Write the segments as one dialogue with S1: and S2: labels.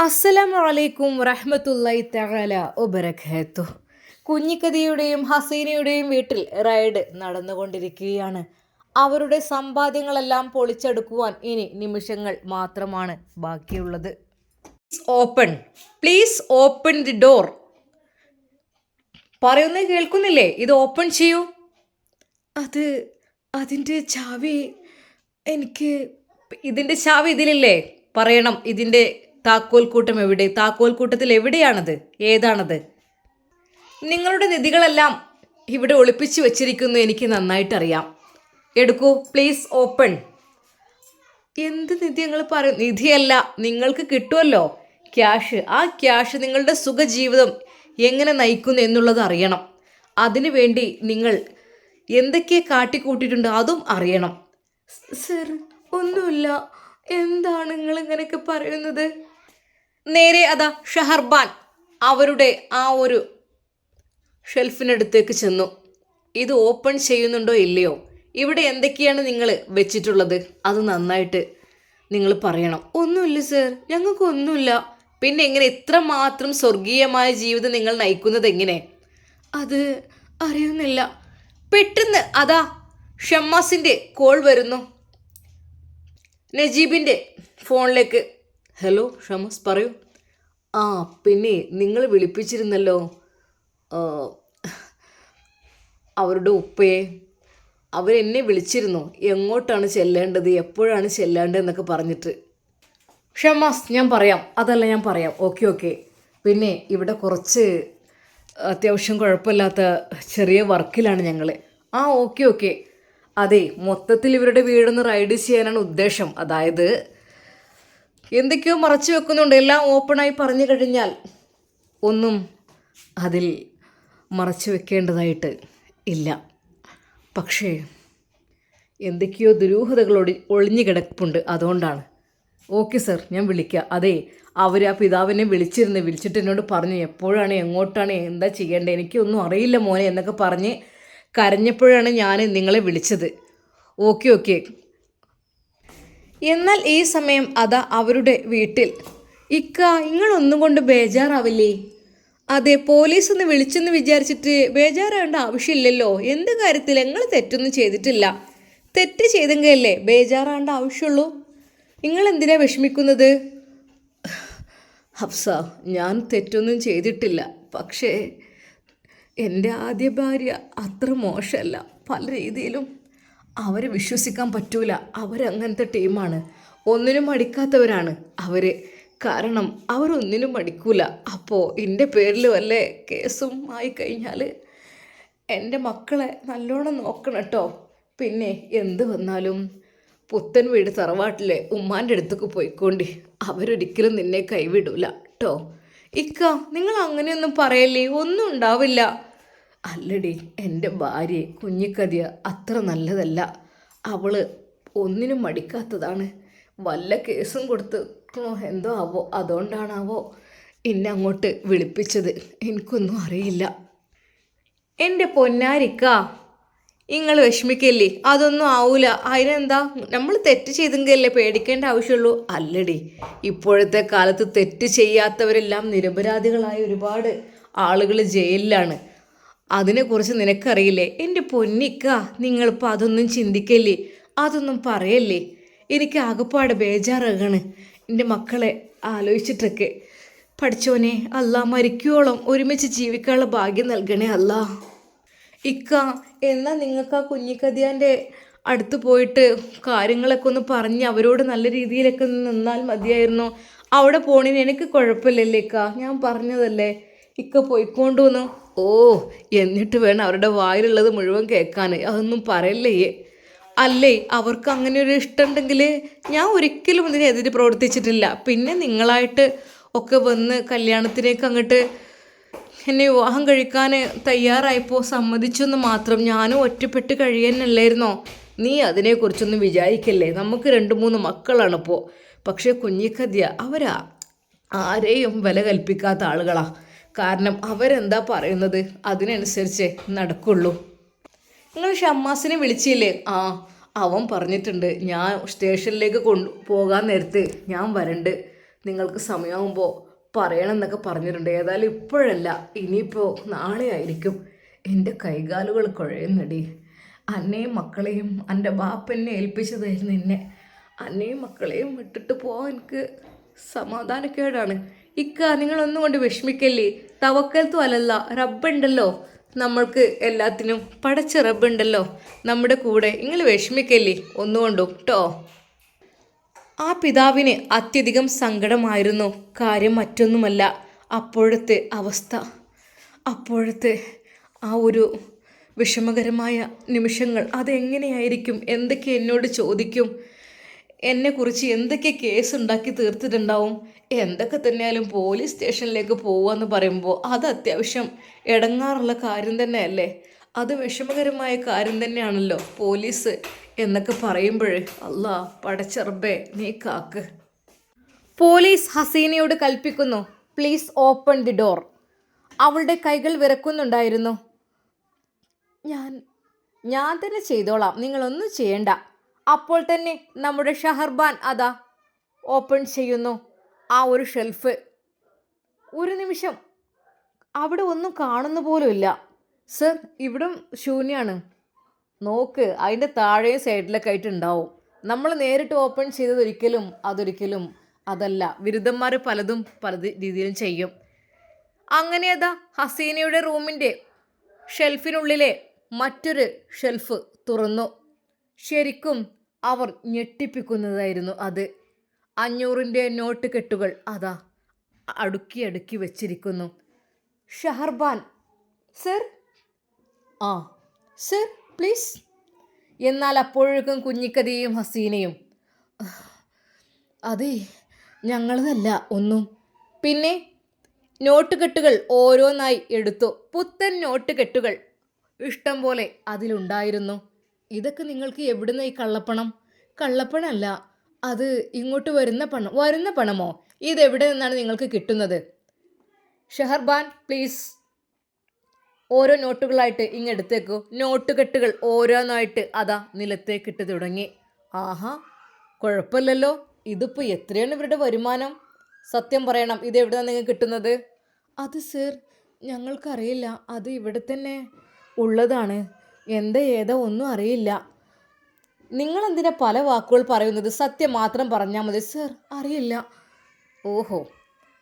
S1: അസ്സലാമു അലൈക്കും വറഹ്മത്തുള്ളാഹി തആല വബറകാതുഹു. കുഞ്ഞിക്കതിയുടെയും ഹസീനയുടെയും വീട്ടിൽ റൈഡ് നടന്നുകൊണ്ടിരിക്കുകയാണ്. അവരുടെ സമ്പാദ്യങ്ങളെല്ലാം പൊളിച്ചെടുക്കുവാൻ ഇനി നിമിഷങ്ങൾ മാത്രമാണ് ബാക്കിയുള്ളത്. Open, please open the door. പറയുന്നത് കേൾക്കുന്നില്ലേ? ഇത് ഓപ്പൺ ചെയ്യൂ. അത് അതിൻ്റെ ചാവി എനിക്ക് ഇതിൻ്റെ ചാവി ഇതിലില്ലേ? പറയണം. ഇതിൻ്റെ താക്കോൽ കൂട്ടം എവിടെ? താക്കോൽ കൂട്ടത്തിൽ എവിടെയാണത്? ഏതാണത്? നിങ്ങളുടെ നിധികളെല്ലാം ഇവിടെ ഒളിപ്പിച്ചു വച്ചിരിക്കുന്നു, എനിക്ക് നന്നായിട്ടറിയാം. എടുക്കൂ, പ്ലീസ് ഓപ്പൺ. എന്ത് നിധി നിങ്ങൾ പറയും? നിധിയല്ല, നിങ്ങൾക്ക് കിട്ടുമല്ലോ ക്യാഷ്. ആ ക്യാഷ് നിങ്ങളുടെ സുഖജീവിതം എങ്ങനെ നയിക്കുന്നു എന്നുള്ളത് അറിയണം. അതിനു വേണ്ടി നിങ്ങൾ എന്തൊക്കെ കാട്ടിക്കൂട്ടിയിട്ടുണ്ട് അതും അറിയണം. സർ, ഒന്നുമില്ല. എന്താണ് നിങ്ങൾ ഇങ്ങനെയൊക്കെ പറയുന്നത്? നേരെ അതാ ഷഹർബാൻ അവരുടെ ആ ഒരു ഷെൽഫിനടുത്തേക്ക് ചെന്നു. ഇത് ഓപ്പൺ ചെയ്യുന്നുണ്ടോ ഇല്ലയോ? ഇവിടെ എന്തൊക്കെയാണ് നിങ്ങൾ വെച്ചിട്ടുള്ളത്? അത് നന്നായിട്ട് നിങ്ങൾ പറയണം. ഒന്നുമില്ല സർ, ഞങ്ങൾക്കൊന്നുമില്ല. പിന്നെ എങ്ങനെ ഇത്രമാത്രം സ്വർഗീയമായ ജീവിതം നിങ്ങൾ നയിക്കുന്നത് എങ്ങനെ? അത് അറിയുന്നില്ല. പെട്ടെന്ന് അതാ ഷമ്മാസിൻ്റെ കോൾ വരുന്നു നജീബിൻ്റെ ഫോണിലേക്ക്. ഹലോ ഷമ്മാസ്, പറയൂ. ആ പിന്നെ നിങ്ങൾ വിളിപ്പിച്ചിരുന്നല്ലോ അവരുടെ ഉപ്പയെ. അവരെന്നെ വിളിച്ചിരുന്നു, എങ്ങോട്ടാണ് ചെല്ലേണ്ടത്, എപ്പോഴാണ് ചെല്ലേണ്ടത് എന്നൊക്കെ പറഞ്ഞിട്ട്. ഷമ്മാസ്, ഞാൻ പറയാം. അതല്ല, ഞാൻ പറയാം. ഓക്കെ. പിന്നെ ഇവിടെ കുറച്ച് അത്യാവശ്യം കുഴപ്പമില്ലാത്ത ചെറിയ വർക്കിലാണ് ഞങ്ങൾ. ആ ഓക്കെ. അതെ, മൊത്തത്തിൽ ഇവരുടെ വീടൊന്ന് റൈഡ് ചെയ്യാനാണ് ഉദ്ദേശം. അതായത് എന്തൊക്കെയോ മറച്ചു വെക്കുന്നുണ്ട്. എല്ലാം ഓപ്പണായി പറഞ്ഞു കഴിഞ്ഞാൽ ഒന്നും അതിൽ മറച്ചു വെക്കേണ്ടതായിട്ട് ഇല്ല. പക്ഷേ എന്തൊക്കെയോ ദുരൂഹതകളോട് ഒളിഞ്ഞു കിടപ്പുണ്ട്, അതുകൊണ്ടാണ്. ഓക്കെ സർ, ഞാൻ വിളിക്കാം. അതെ, അവർ ആ പിതാവിനെ വിളിച്ചിട്ട് എന്നോട് പറഞ്ഞു എപ്പോഴാണ്, എങ്ങോട്ടാണ്, എന്താ ചെയ്യേണ്ടത്, എനിക്കൊന്നും അറിയില്ല മോനെ എന്നൊക്കെ പറഞ്ഞ് കരഞ്ഞപ്പോഴാണ് ഞാൻ നിങ്ങളെ വിളിച്ചത്. ഓക്കെ. എന്നാൽ ഈ സമയം അതാ അവരുടെ വീട്ടിൽ. ഇക്ക, നിങ്ങളൊന്നും കൊണ്ട് ബേജാറാവില്ലേ? അതെ, പോലീസ് ഒന്ന് വിളിച്ചെന്ന് വിചാരിച്ചിട്ട് ബേജാറാവേണ്ട ആവശ്യമില്ലല്ലോ. എന്ത് കാര്യത്തിൽ നിങ്ങൾ തെറ്റൊന്നും ചെയ്തിട്ടില്ല. തെറ്റ് ചെയ്തെങ്കിലല്ലേ ബേജാറാവേണ്ട ആവശ്യമുള്ളൂ. നിങ്ങൾ എന്തിനാ വിഷമിക്കുന്നത്? ഹഫ്സ, ഞാൻ തെറ്റൊന്നും ചെയ്തിട്ടില്ല. പക്ഷേ എൻ്റെ ആദ്യ ഭാര്യ അത്ര മോശമല്ല. പല രീതിയിലും അവരെ വിശ്വസിക്കാൻ പറ്റൂല. അവരങ്ങനത്തെ ടീമാണ്. ഒന്നിനും മടിക്കാത്തവരാണ് അവർ. കാരണം അവരൊന്നിനും മടിക്കൂല. അപ്പോൾ എൻ്റെ പേരിൽ വല്ല കേസും ആയിക്കഴിഞ്ഞാൽ എൻ്റെ മക്കളെ നല്ലോണം നോക്കണം കേട്ടോ. പിന്നെ എന്ത് വന്നാലും പുത്തൻ വീട് തറവാട്ടിലെ ഉമ്മാൻ്റെ അടുത്തേക്ക് പോയിക്കോണ്ടി. അവരൊരിക്കലും നിന്നെ കൈവിടൂല കേട്ടോ. ഇക്ക, നിങ്ങൾ അങ്ങനെയൊന്നും പറയല്ലേ, ഒന്നും ഉണ്ടാവില്ല. അല്ലടി, എൻ്റെ ഭാര്യ കുഞ്ഞിക്കതിയ അത്ര നല്ലതല്ല. അവൾ ഒന്നിനും മടിക്കാത്തതാണ്. വല്ല കേസും കൊടുത്ത് എന്തോ ആവോ, അതുകൊണ്ടാണാവോ എന്നെ അങ്ങോട്ട് വിളിപ്പിച്ചത്. എനിക്കൊന്നും അറിയില്ല. എൻ്റെ പൊന്നാരിക്ക, നിങ്ങൾ വിഷമിക്കല്ലേ, അതൊന്നും ആവൂല. അതിനെന്താ, നമ്മൾ തെറ്റ് ചെയ്തെങ്കിലല്ലേ പേടിക്കേണ്ട ആവശ്യമുള്ളൂ. അല്ലടി, ഇപ്പോഴത്തെ കാലത്ത് തെറ്റ് ചെയ്യാത്തവരെല്ലാം നിരപരാധികളായ ഒരുപാട് ആളുകൾ ജയിലിലാണ്. അതിനെക്കുറിച്ച് നിനക്കറിയില്ലേ? എൻ്റെ പൊന്നിക്ക, നിങ്ങളിപ്പോൾ അതൊന്നും ചിന്തിക്കല്ലേ, അതൊന്നും പറയല്ലേ. എനിക്ക് ആകെപ്പാട് ബേജാറാകാണ് എൻ്റെ മക്കളെ ആലോചിച്ചിട്ടൊക്കെ. പഠിച്ചോനെ അല്ലാ, മരിക്കുവോളം ഒരുമിച്ച് ജീവിക്കാനുള്ള ഭാഗ്യം നൽകണേ അല്ലാ. ഇക്ക, എന്നാൽ നിങ്ങൾക്ക് ആ കുഞ്ഞിക്കതിയാൻ്റെ അടുത്ത് പോയിട്ട് കാര്യങ്ങളൊക്കെ ഒന്ന് പറഞ്ഞ് അവരോട് നല്ല രീതിയിലൊക്കെ നിന്നാൽ മതിയായിരുന്നു. അവിടെ പോണിന് എനിക്ക് കുഴപ്പമില്ലല്ലേ ഇക്ക, ഞാൻ പറഞ്ഞതല്ലേ. ഇക്ക പോയിക്കൊണ്ടുവന്നു. ഓ, എന്നിട്ട് വേണം അവരുടെ വായിലുള്ളത് മുഴുവൻ കേൾക്കാൻ. അതൊന്നും പറയല്ലേ. അല്ലേ, അവർക്ക് അങ്ങനെ ഒരു ഇഷ്ടമുണ്ടെങ്കിൽ ഞാൻ ഒരിക്കലും ഇതിനെതിരെ പ്രവർത്തിച്ചിട്ടില്ല. പിന്നെ നിങ്ങളായിട്ട് ഒക്കെ വന്ന് കല്യാണത്തിലേക്ക് അങ്ങോട്ട് എന്നെ വിവാഹം കഴിക്കാൻ തയ്യാറായപ്പോൾ സമ്മതിച്ചെന്ന് മാത്രം. ഞാനും ഒറ്റപ്പെട്ട് കഴിയാനല്ലായിരുന്നോ? നീ അതിനെക്കുറിച്ചൊന്നും വിചാരിക്കല്ലേ. നമുക്ക് 2-3 മക്കളാണിപ്പോൾ. പക്ഷേ കുഞ്ഞിക്കദ്യ അവരാ ആരെയും വില കൽപ്പിക്കാത്ത ആളുകളാണ്. കാരണം അവരെന്താ പറയുന്നത് അതിനനുസരിച്ച് നടക്കുള്ളൂ. നിങ്ങൾ ഷമ്മാസിനെ വിളിച്ചില്ലേ? ആ, അവൻ പറഞ്ഞിട്ടുണ്ട് ഞാൻ സ്റ്റേഷനിലേക്ക് പോകാൻ നേരത്ത് ഞാൻ വരണ്ട്, നിങ്ങൾക്ക് സമയമാകുമ്പോൾ പറയണമെന്നൊക്കെ പറഞ്ഞിട്ടുണ്ട്. ഏതായാലും ഇപ്പോഴല്ല, ഇനിയിപ്പോൾ നാളെ ആയിരിക്കും. എൻ്റെ കൈകാലുകൾ കുഴയുന്നടി. അന്നയും മക്കളെയും എൻ്റെ ബാപ്പനെ ഏൽപ്പിച്ചതായിരുന്നു എന്നെ. അന്നയും മക്കളെയും വിട്ടിട്ട് പോകാൻ എനിക്ക് സമാധാനക്കേടാണ്. നിങ്ങളൊന്നും കൊണ്ട് വിഷമിക്കല്ലേ. തവക്കൽത്തും അലല്ല, റബ്ബുണ്ടല്ലോ നമ്മൾക്ക് എല്ലാത്തിനും. പടച്ച റബ്ബുണ്ടല്ലോ നമ്മുടെ കൂടെ. നിങ്ങൾ വിഷമിക്കല്ലേ ഒന്നുകൊണ്ടും കേട്ടോ. ആ പിതാവിന് അത്യധികം സങ്കടമായിരുന്നു. കാര്യം മറ്റൊന്നുമല്ല, അപ്പോഴത്തെ അവസ്ഥ, അപ്പോഴത്തെ ആ ഒരു വിഷമകരമായ നിമിഷങ്ങൾ. അതെങ്ങനെയായിരിക്കും, എന്തൊക്കെ എന്നോട് ചോദിക്കും, എന്നെക്കുറിച്ച് എന്തൊക്കെ കേസ് ഉണ്ടാക്കി തീർത്തിട്ടുണ്ടാവും. എന്തൊക്കെ തന്നെയായാലും പോലീസ് സ്റ്റേഷനിലേക്ക് പോവുകയെന്ന് പറയുമ്പോൾ അത് അത്യാവശ്യം ഇടങ്ങാറുള്ള കാര്യം തന്നെയല്ലേ. അത് വിഷമകരമായ കാര്യം തന്നെയാണല്ലോ പോലീസ് എന്നൊക്കെ പറയുമ്പോൾ. അല്ലാ പടച്ചറബേ നീ കാക്ക്. പോലീസ് ഹസീനയോട് കൽപ്പിക്കുന്നു, പ്ലീസ് ഓപ്പൺ ദി ഡോർ. അവളുടെ കൈകൾ വിറക്കുന്നുണ്ടായിരുന്നു. ഞാൻ തന്നെ ചെയ്തോളാം, നിങ്ങളൊന്നും ചെയ്യണ്ട. അപ്പോൾ തന്നെ നമ്മുടെ ഷഹർബാൻ അതാ ഓപ്പൺ ചെയ്യുന്നു ആ ഒരു ഷെൽഫ്. ഒരു നിമിഷം അവിടെ ഒന്നും കാണുന്ന പോലുമില്ല. സർ, ഇവിടം ശൂന്യാണ്. നോക്ക്, അതിൻ്റെ താഴെയും സൈഡിലൊക്കെ ആയിട്ട് ഉണ്ടാവും. നമ്മൾ നേരിട്ട് ഓപ്പൺ ചെയ്തതൊരിക്കലും അതല്ല. വിരുദ്ധന്മാർ പലതും പല രീതിയിലും ചെയ്യും. അങ്ങനെ അതാ ഹസീനയുടെ റൂമിൻ്റെ ഷെൽഫിനുള്ളിലെ മറ്റൊരു ഷെൽഫ് തുറന്നു. ശരിക്കും അവർ ഞെട്ടിപ്പിക്കുന്നതായിരുന്നു അത്. 500-ൻ്റെ നോട്ട് കെട്ടുകൾ അതാ അടുക്കി അടുക്കി വെച്ചിരിക്കുന്നു. ഷഹർബാൻ, സർ. ആ സർ, പ്ലീസ്. എന്നാൽ അപ്പോഴേക്കും കുഞ്ഞിക്കതിയും ഹസീനയും, അതെ ഞങ്ങളതല്ല ഒന്നും. പിന്നെ നോട്ട് കെട്ടുകൾ ഓരോന്നായി എടുത്തു. പുത്തൻ നോട്ട് കെട്ടുകൾ ഇഷ്ടം പോലെ അതിലുണ്ടായിരുന്നു. ഇതൊക്കെ നിങ്ങൾക്ക് എവിടുന്ന ഈ കള്ളപ്പണം? കള്ളപ്പണമല്ല, അത് ഇങ്ങോട്ട് വരുന്ന പണമോ? ഇതെവിടെ നിന്നാണ് നിങ്ങൾക്ക് കിട്ടുന്നത്? ഷഹർബാൻ, പ്ലീസ് ഓരോ നോട്ടുകളായിട്ട് ഇങ്ങെടുത്തേക്കൂ. നോട്ട് കെട്ടുകൾ ഓരോന്നായിട്ട് അതാ നിലത്തേക്കിട്ട് തുടങ്ങി. ആഹാ, കുഴപ്പമില്ലല്ലോ. ഇതിപ്പോൾ എത്രയാണ് ഇവരുടെ വരുമാനം? സത്യം പറയണം, ഇതെവിടുന്നാണ് നിങ്ങൾക്ക് കിട്ടുന്നത്? അത് സർ, ഞങ്ങൾക്കറിയില്ല. അത് ഇവിടെ തന്നെ ഉള്ളതാണ്. എന്താ ഏതാ ഒന്നും അറിയില്ല. നിങ്ങളെന്തിനാ പല വാക്കുകൾ പറയുന്നത്? സത്യം മാത്രം പറഞ്ഞാൽ മതി. സർ, അറിയില്ല. ഓഹോ,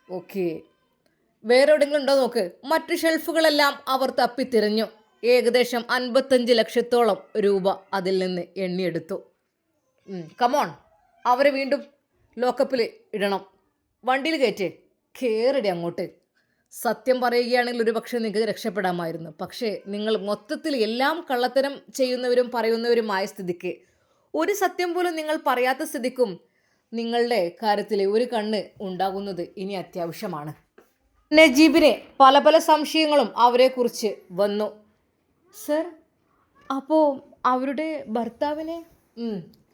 S1: ഓക്കെ. വേറെ എവിടെയെങ്കിലും ഉണ്ടോ നോക്ക്. മറ്റു ഷെൽഫുകളെല്ലാം അവർ തപ്പിത്തിരഞ്ഞു. ഏകദേശം 55 ലക്ഷത്തോളം രൂപ അതിൽ നിന്ന് എണ്ണിയെടുത്തു. കമോൺ, അവരെ വീണ്ടും ലോക്കപ്പിൽ ഇടണം. വണ്ടിയിൽ കയറിടി അങ്ങോട്ട്. സത്യം പറയുകയാണെങ്കിൽ ഒരു പക്ഷേ നിങ്ങൾക്ക് രക്ഷപ്പെടാമായിരുന്നു. പക്ഷേ നിങ്ങൾ മൊത്തത്തിൽ എല്ലാം കള്ളത്തരം ചെയ്യുന്നവരും പറയുന്നവരുമായ സ്ഥിതിക്ക്, ഒരു സത്യം പോലും നിങ്ങൾ പറയാത്ത സ്ഥിതിക്കും നിങ്ങളുടെ കാര്യത്തിൽ ഒരു കണ്ണ് ഉണ്ടാകുന്നത് ഇനി അത്യാവശ്യമാണ്. നജീബിന് പല പല സംശയങ്ങളും അവരെക്കുറിച്ച് വന്നു. സർ, അപ്പോൾ അവരുടെ ഭർത്താവിനെ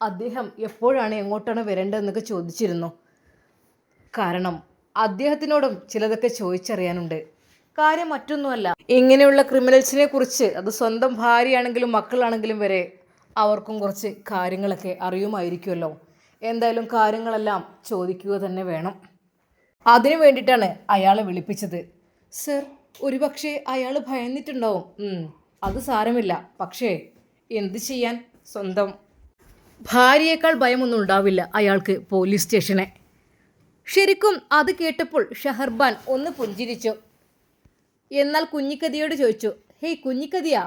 S1: അദ്ദേഹം എപ്പോഴാണ് എങ്ങോട്ടാണ് വരേണ്ടതെന്നൊക്കെ ചോദിച്ചിരുന്നു. കാരണം അദ്ദേഹത്തിനോടും ചിലതൊക്കെ ചോദിച്ചറിയാനുണ്ട്. കാര്യം മറ്റൊന്നുമല്ല, ഇങ്ങനെയുള്ള ക്രിമിനൽസിനെ കുറിച്ച് അത് സ്വന്തം ഭാര്യയാണെങ്കിലും മക്കളാണെങ്കിലും വരെ അവർക്കും കുറച്ച് കാര്യങ്ങളൊക്കെ അറിയുമായിരിക്കുമല്ലോ. എന്തായാലും കാര്യങ്ങളെല്ലാം ചോദിക്കുക തന്നെ വേണം. അതിനു വേണ്ടിയിട്ടാണ് അയാളെ വിളിപ്പിച്ചത്. സർ, ഒരുപക്ഷെ അയാൾ ഭയന്നിട്ടുണ്ടാവും. അത് സാരമില്ല. പക്ഷേ എന്ത് ചെയ്യാൻ, സ്വന്തം ഭാര്യയേക്കാൾ ഭയമൊന്നും ഉണ്ടാവില്ല അയാൾക്ക് പോലീസ് സ്റ്റേഷനെ. ശരിക്കും അത് കേട്ടപ്പോൾ ഷഹർബാൻ ഒന്ന് പുഞ്ചിരിച്ചു. എന്നാൽ കുഞ്ഞിക്കതിയോട് ചോദിച്ചു, ഹേയ് കുഞ്ഞിക്കതിയാ,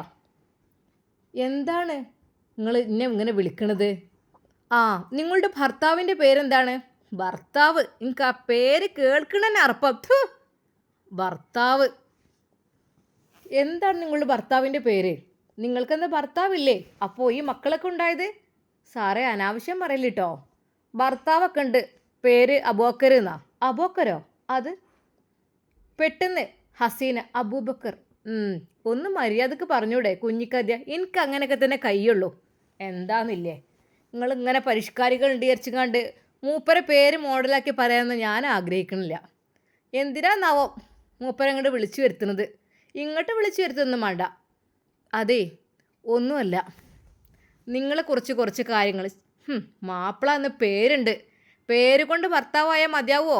S1: എന്താണ് നിങ്ങൾ എന്നെ ഇങ്ങനെ വിളിക്കണത്? ആ, നിങ്ങളുടെ ഭർത്താവിൻ്റെ പേരെന്താണ്? ഭർത്താവ്? എനിക്ക് ആ പേര് കേൾക്കണന്നെ അർപ്പം. ഭർത്താവ്? എന്താണ് നിങ്ങളുടെ ഭർത്താവിൻ്റെ പേര്? നിങ്ങൾക്കെന്താ ഭർത്താവില്ലേ? അപ്പോൾ ഈ മക്കളൊക്കെ ഉണ്ടായത്? സാറേ, അനാവശ്യം പറയില്ലിട്ടോ. ഭർത്താവൊക്കെ ഉണ്ട്. പേര് അബൂബക്കർ എന്നാ. അബൂബക്കരോ? അത് പെട്ടെന്ന് ഹസീന, അബൂബക്കർ. ഒന്ന് മര്യാദക്ക് പറഞ്ഞൂടെ കുഞ്ഞിക്കദ്യ? എനിക്ക് അങ്ങനെയൊക്കെ തന്നെ കയ്യുള്ളൂ. എന്താന്നില്ലേ, നിങ്ങളിങ്ങനെ പരിഷ്കാരികൾ ഉണ്ട് വിചാരിച്ചുകൊണ്ട് മൂപ്പരെ പേര് മോഡലാക്കി പറയാമെന്ന് ഞാൻ ആഗ്രഹിക്കണില്ല. എന്തിനാന്നാവോ മൂപ്പരെ അങ്ങോട്ട് വിളിച്ചു വരുത്തുന്നത്? ഇങ്ങോട്ട് വിളിച്ചു വരുത്തൊന്നും വേണ്ട. അതേ, ഒന്നുമല്ല, നിങ്ങളെ കുറച്ച് കാര്യങ്ങൾ. മാപ്പിള എന്ന പേരുണ്ട്, പേര് കൊണ്ട് ഭർത്താവായ മതിയാവോ?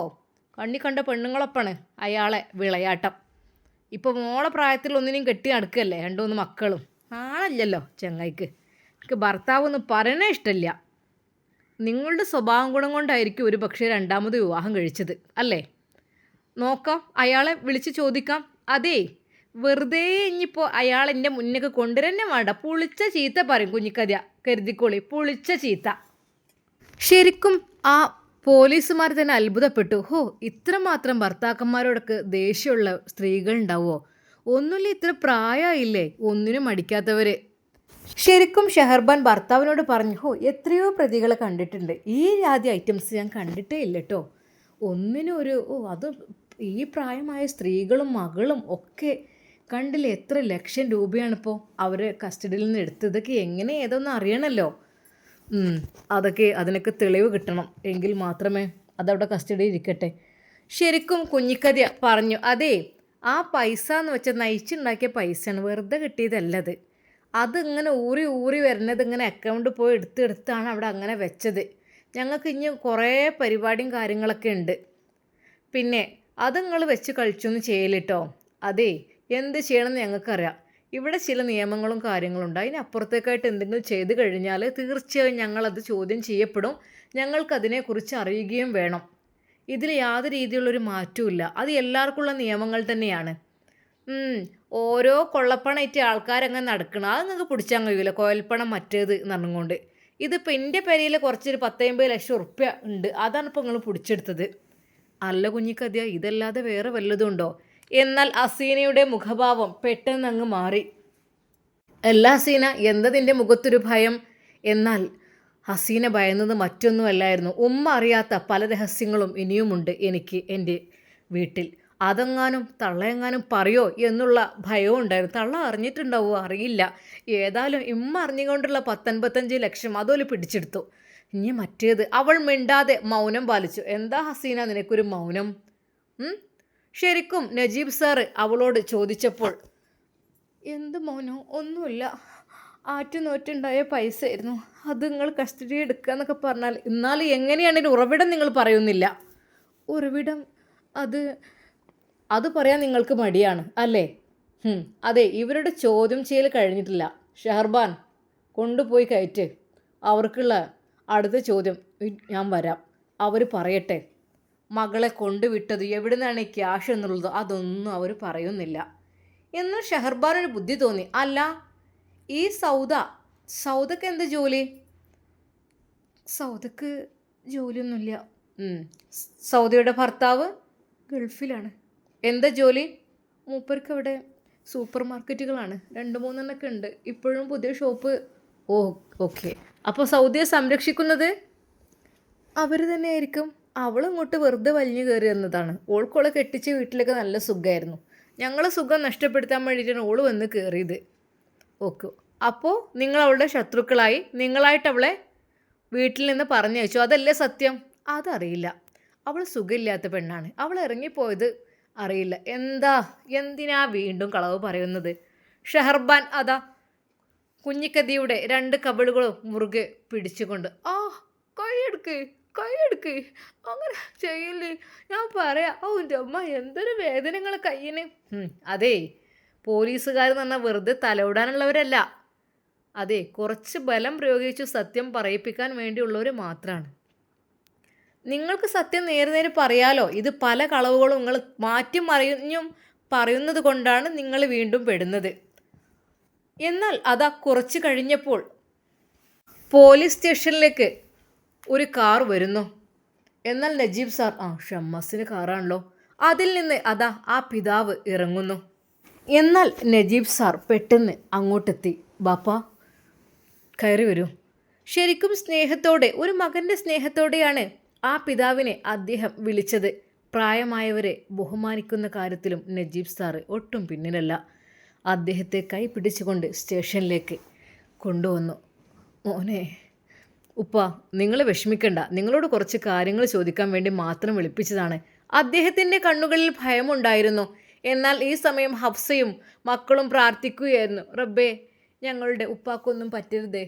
S1: കണ്ണി കണ്ട പെണ്ണുങ്ങളൊപ്പാണ് അയാളെ വിളയാട്ടം. ഇപ്പോൾ മോളെ പ്രായത്തിൽ ഒന്നിനും കെട്ടി നടക്കുകയല്ലേ, 2-3 മക്കളും. ആണല്ലല്ലോ ചങ്ങായിക്ക്. എനിക്ക് ഭർത്താവ് എന്ന് പറയണേ ഇഷ്ടമില്ല. നിങ്ങളുടെ സ്വഭാവം ഗുണം കൊണ്ടായിരിക്കും ഒരു പക്ഷേ 2ാമത് വിവാഹം കഴിച്ചത് അല്ലേ? നോക്കാം, അയാളെ വിളിച്ച് ചോദിക്കാം. അതേ, വെറുതെ ഇനിയിപ്പോൾ അയാൾ എൻ്റെ മുന്നേക്ക് കൊണ്ടുവരന്നെ വേണ്ട. പുളിച്ച ചീത്ത പറയും കുഞ്ഞിക്കഥ, കരുതിക്കോളി, പുളിച്ച ചീത്ത. ശരിക്കും ആ പോലീസുമാർ തന്നെ അത്ഭുതപ്പെട്ടു. ഹോ, ഇത്രമാത്രം ഭർത്താക്കന്മാരോടൊക്കെ ദേഷ്യമുള്ള സ്ത്രീകളുണ്ടാവുമോ? ഒന്നുമില്ല, ഇത്ര പ്രായമായില്ലേ, ഒന്നിനും മടിക്കാത്തവർ. ശരിക്കും ഷെഹർബാൻ ഭർത്താവിനോട് പറഞ്ഞു, ഹോ, എത്രയോ പ്രതികളെ കണ്ടിട്ടുണ്ട്, ഈ ജാതി ഐറ്റംസ് ഞാൻ കണ്ടിട്ടേ ഇല്ല കേട്ടോ. ഒന്നിനും ഒരു അത് ഈ പ്രായമായ സ്ത്രീകളും മകളും ഒക്കെ കണ്ടില്ലേ, എത്ര ലക്ഷം രൂപയാണിപ്പോൾ അവർ കസ്റ്റഡിയിൽ നിന്ന് എടുത്തത്. ഇതൊക്കെ എങ്ങനെ ഏതൊന്നും അറിയണമല്ലോ. അതിനൊക്കെ തെളിവ് കിട്ടണം, എങ്കിൽ മാത്രമേ അതവിടെ കസ്റ്റഡിയിൽ ഇരിക്കട്ടെ. ശരിക്കും കുഞ്ഞിക്കഥ പറഞ്ഞു, അതേ, ആ പൈസ എന്ന് വെച്ചാൽ നയിച്ചുണ്ടാക്കിയ പൈസയാണ്, വെറുതെ കിട്ടിയതല്ലത്. അതിങ്ങനെ ഊറി ഊറി വരുന്നത് ഇങ്ങനെ അക്കൗണ്ട് പോയി എടുത്താണ് അവിടെ അങ്ങനെ വെച്ചത്. ഞങ്ങൾക്ക് ഇനി കുറേ പരിപാടിയും കാര്യങ്ങളൊക്കെ ഉണ്ട്. പിന്നെ അത് നിങ്ങൾ വെച്ച് കളിച്ചൊന്നും ചെയ്യലിട്ടോ. അതേ, എന്ത് ചെയ്യണമെന്ന് ഞങ്ങൾക്കറിയാം. ഇവിടെ ചില നിയമങ്ങളും കാര്യങ്ങളുണ്ട്. അതിനപ്പുറത്തേക്കായിട്ട് എന്തെങ്കിലും ചെയ്തു കഴിഞ്ഞാൽ തീർച്ചയായും ഞങ്ങളത് ചോദ്യം ചെയ്യപ്പെടും. ഞങ്ങൾക്കതിനെക്കുറിച്ച് അറിയുകയും വേണം. ഇതിൽ യാതൊരു രീതിയിലുള്ളൊരു മാറ്റവും. അത് എല്ലാവർക്കുമുള്ള നിയമങ്ങൾ തന്നെയാണ്. ഓരോ കൊള്ളപ്പണമായിട്ട് ആൾക്കാരങ്ങനെ നടക്കണം, അത് നിങ്ങൾക്ക് പിടിച്ചാൽ കഴിയില്ല. കോയൽപ്പണം മറ്റേത് എന്ന് പറഞ്ഞുകൊണ്ട്. ഇതിപ്പോൾ എൻ്റെ പേരിൽ കുറച്ചൊരു 10-50 ലക്ഷം ഉറുപ്യ ഉണ്ട്, അതാണ് ഇപ്പോൾ നിങ്ങൾ പിടിച്ചെടുത്തത്. അല്ല കുഞ്ഞിക്കഥ, ഇതല്ലാതെ വേറെ വല്ലതും ഉണ്ടോ? എന്നാൽ ഹസീനയുടെ മുഖഭാവം പെട്ടെന്ന് അങ്ങ് മാറി. അല്ല ഹസീന, എന്തതിൻ്റെ മുഖത്തൊരു ഭയം? എന്നാൽ ഹസീന ഭയന്നത് മറ്റൊന്നുമല്ലായിരുന്നു. ഉമ്മ അറിയാത്ത പല രഹസ്യങ്ങളും ഇനിയുമുണ്ട് എനിക്ക് എൻ്റെ വീട്ടിൽ. അതെങ്ങാനും തള്ളയെങ്ങാനും പറയോ എന്നുള്ള ഭയവും ഉണ്ടായിരുന്നു. തള്ള അറിഞ്ഞിട്ടുണ്ടാവുമോ അറിയില്ല. ഏതായാലും ഉമ്മ അറിഞ്ഞുകൊണ്ടുള്ള 10-55 ലക്ഷം അതോല് പിടിച്ചെടുത്തു. ഇനി മറ്റേത്. അവൾ മിണ്ടാതെ മൗനം പാലിച്ചു. എന്താ ഹസീന നിനക്കൊരു മൗനം? ശരിക്കും നജീബ് സാറ് അവളോട് ചോദിച്ചപ്പോൾ, എന്ത് മൗനം? ഒന്നുമില്ല, ആറ്റുനോറ്റുണ്ടായ പൈസ ആയിരുന്നു, അത് നിങ്ങൾ കസ്റ്റഡി എടുക്കുക എന്നൊക്കെ പറഞ്ഞാൽ, എന്നാലും എങ്ങനെയാണ് ഇതിൻ്റെ ഉറവിടം നിങ്ങൾ പറയുന്നില്ല? ഉറവിടം അത് പറയാൻ നിങ്ങൾക്ക് മടിയാണ് അല്ലേ? അതെ, ഇവരുടെ ചോദ്യം ചെയ്യൽ കഴിഞ്ഞിട്ടില്ല. ഷെഹർബാൻ, കൊണ്ടുപോയി കയറ്റ്. അവർക്കുള്ള അടുത്ത ചോദ്യം ഞാൻ വരാം, അവർ പറയട്ടെ. മകളെ കൊണ്ടുവിട്ടത് എവിടെ നിന്നാണ് ഈ ക്യാഷ് എന്നുള്ളത് അതൊന്നും അവർ പറയുന്നില്ല. എന്നാൽ ഷെഹർബാനൊരു ബുദ്ധി തോന്നി. അല്ല, ഈ സൗദക്ക് എന്ത് ജോലി? സൗദക്ക് ജോലിയൊന്നുമില്ല. സൗദയുടെ ഭർത്താവ് ഗൾഫിലാണ്. എന്താ ജോലി? മൂപ്പർക്ക് അവിടെ സൂപ്പർ മാർക്കറ്റുകളാണ്, 2-3 ഉണ്ട്. ഇപ്പോഴും പുതിയ ഷോപ്പ്. ഓക്കെ. അപ്പോൾ സൗദിയെ സംരക്ഷിക്കുന്നത് അവർ തന്നെയായിരിക്കും. അവളിങ്ങോട്ട് വെറുതെ വലിഞ്ഞു കയറി എന്നതാണ്. ഓൾക്കോളെ കെട്ടിച്ച വീട്ടിലൊക്കെ നല്ല സുഖമായിരുന്നു. ഞങ്ങളെ സുഖം നഷ്ടപ്പെടുത്താൻ വേണ്ടിയിട്ടാണ് ഓൾ വന്ന് കയറിയത്. ഓക്കെ, അപ്പോൾ നിങ്ങൾ അവളുടെ ശത്രുക്കളായി, നിങ്ങളായിട്ട് അവളെ വീട്ടിൽ നിന്ന് പറഞ്ഞയച്ചു, അതല്ലേ സത്യം? അതറിയില്ല. അവൾ സുഖമില്ലാത്ത പെണ്ണാണ്, അവൾ ഇറങ്ങിപ്പോയത് അറിയില്ല. എന്തിനാ വീണ്ടും കളവ് പറയുന്നത്? ഷെഹർബാൻ അതാ കുഞ്ഞിക്കതിയുടെ 2 കവിളുകളും മുറുകെ പിടിച്ചുകൊണ്ട്, കൈയെടുക്ക്, അങ്ങനെ ചെയ്യില്ലേ, ഞാൻ പറയാം. എൻ്റെ അമ്മ, എന്തൊരു വേദനകളെ കയ്യിന്. അതേ, പോലീസുകാർ എന്ന് പറഞ്ഞാൽ വെറുതെ തലവിടാനുള്ളവരല്ല. അതെ, കുറച്ച് ബലം പ്രയോഗിച്ച് സത്യം പറയിപ്പിക്കാൻ വേണ്ടിയുള്ളവർ മാത്രമാണ്. നിങ്ങൾക്ക് സത്യം നേരെ പറയാലോ. ഇത് പല കളവുകളും നിങ്ങൾ മാറ്റി മറിഞ്ഞും പറയുന്നത് കൊണ്ടാണ് നിങ്ങൾ വീണ്ടും പെടുന്നത്. എന്നാൽ അതാ കുറച്ച് കഴിഞ്ഞപ്പോൾ പോലീസ് സ്റ്റേഷനിലേക്ക് ഒരു കാർ വരുന്നു. എന്നാൽ നജീബ് സാർ, ഷമ്മാസിന് കാറാണല്ലോ. അതിൽ നിന്ന് അതാ ആ പിതാവ് ഇറങ്ങുന്നു. എന്നാൽ നജീബ് സാർ പെട്ടെന്ന് അങ്ങോട്ടെത്തി. ബാപ്പാ, കയറി വരൂ. ശരിക്കും സ്നേഹത്തോടെ, ഒരു മകൻ്റെ സ്നേഹത്തോടെയാണ് ആ പിതാവിനെ അദ്ദേഹം വിളിച്ചത്. പ്രായമായവരെ ബഹുമാനിക്കുന്ന കാര്യത്തിലും നജീബ് സാറ് ഒട്ടും പിന്നിലല്ല. അദ്ദേഹത്തെ കൈ പിടിച്ചുകൊണ്ട് സ്റ്റേഷനിലേക്ക് കൊണ്ടുവന്നു. മോനെ, ഉപ്പ, നിങ്ങൾ വിഷമിക്കണ്ട, നിങ്ങളോട് കുറച്ച് കാര്യങ്ങൾ ചോദിക്കാൻ വേണ്ടി മാത്രം വിളിപ്പിച്ചതാണ്. അദ്ദേഹത്തിൻ്റെ കണ്ണുകളിൽ ഭയമുണ്ടായിരുന്നു. എന്നാൽ ഈ സമയം ഹഫ്സയും മക്കളും പ്രാർത്ഥിക്കുകയായിരുന്നു. റബ്ബേ, ഞങ്ങളുടെ ഉപ്പാക്കൊന്നും പറ്റരുതേ.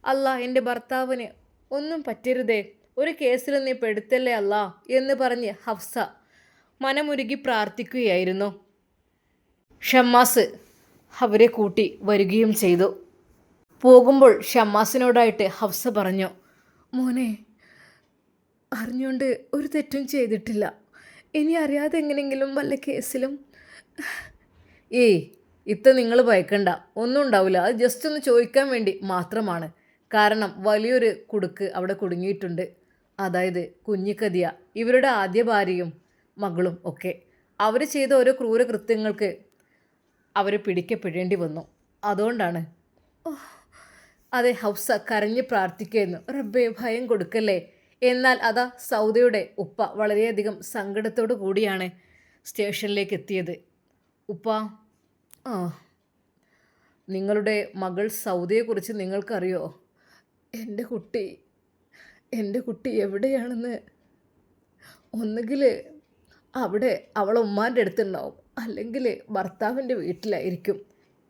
S1: അല്ലാ, എൻ്റെ ഭർത്താവിന് ഒന്നും പറ്റരുതേ. ഒരു കേസിലും നീ പെടുത്തല്ലേ അല്ലാ എന്ന് പറഞ്ഞ് ഹഫ്സ മനമുരുകി പ്രാർത്ഥിക്കുകയായിരുന്നു. ഷമ്മാസ് അവരെ കൂട്ടി വരികയും ചെയ്തു. പോകുമ്പോൾ ഷമ്മാസിനോടായിട്ട് ഹഫ്സ പറഞ്ഞു, മോനെ, അറിഞ്ഞുകൊണ്ട് ഒരു തെറ്റും ചെയ്തിട്ടില്ല. ഇനി അറിയാതെ എങ്ങനെയെങ്കിലും വല്ല കേസിലും. ഏയ്, നിങ്ങൾ ഭയക്കണ്ട, ഒന്നും ഉണ്ടാവില്ല. അത് ജസ്റ്റ് ഒന്ന് ചോദിക്കാൻ വേണ്ടി മാത്രമാണ്. കാരണം വലിയൊരു കുടുക്ക് അവിടെ കുടുങ്ങിയിട്ടുണ്ട്. അതായത് കുഞ്ഞിക്കതിയ, ഇവരുടെ ആദ്യ ഭാര്യയും മകളും ഒക്കെ. അവർ ചെയ്ത ഓരോ ക്രൂരകൃത്യങ്ങൾക്ക് അവർ പിടിക്കപ്പെടേണ്ടി വന്നു. അതുകൊണ്ടാണ്. അതെ, ഹഫ്സ കരഞ്ഞ് പ്രാർത്ഥിക്കുന്നു, റബ്ബേ ഭയം കൊടുക്കല്ലേ. എന്നാൽ അതാ സൗദയുടെ ഉപ്പ വളരെയധികം സങ്കടത്തോടു കൂടിയാണ് സ്റ്റേഷനിലേക്ക് എത്തിയത്. ഉപ്പ, നിങ്ങളുടെ മകൾ സൗദയെക്കുറിച്ച് നിങ്ങൾക്കറിയോ? എൻ്റെ കുട്ടി എവിടെയാണെന്ന്. ഒന്നുകിൽ അവിടെ അവളെ ഉമ്മാൻ്റെ അടുത്തുണ്ടാവും, അല്ലെങ്കിൽ ഭർത്താവിൻ്റെ വീട്ടിലായിരിക്കും.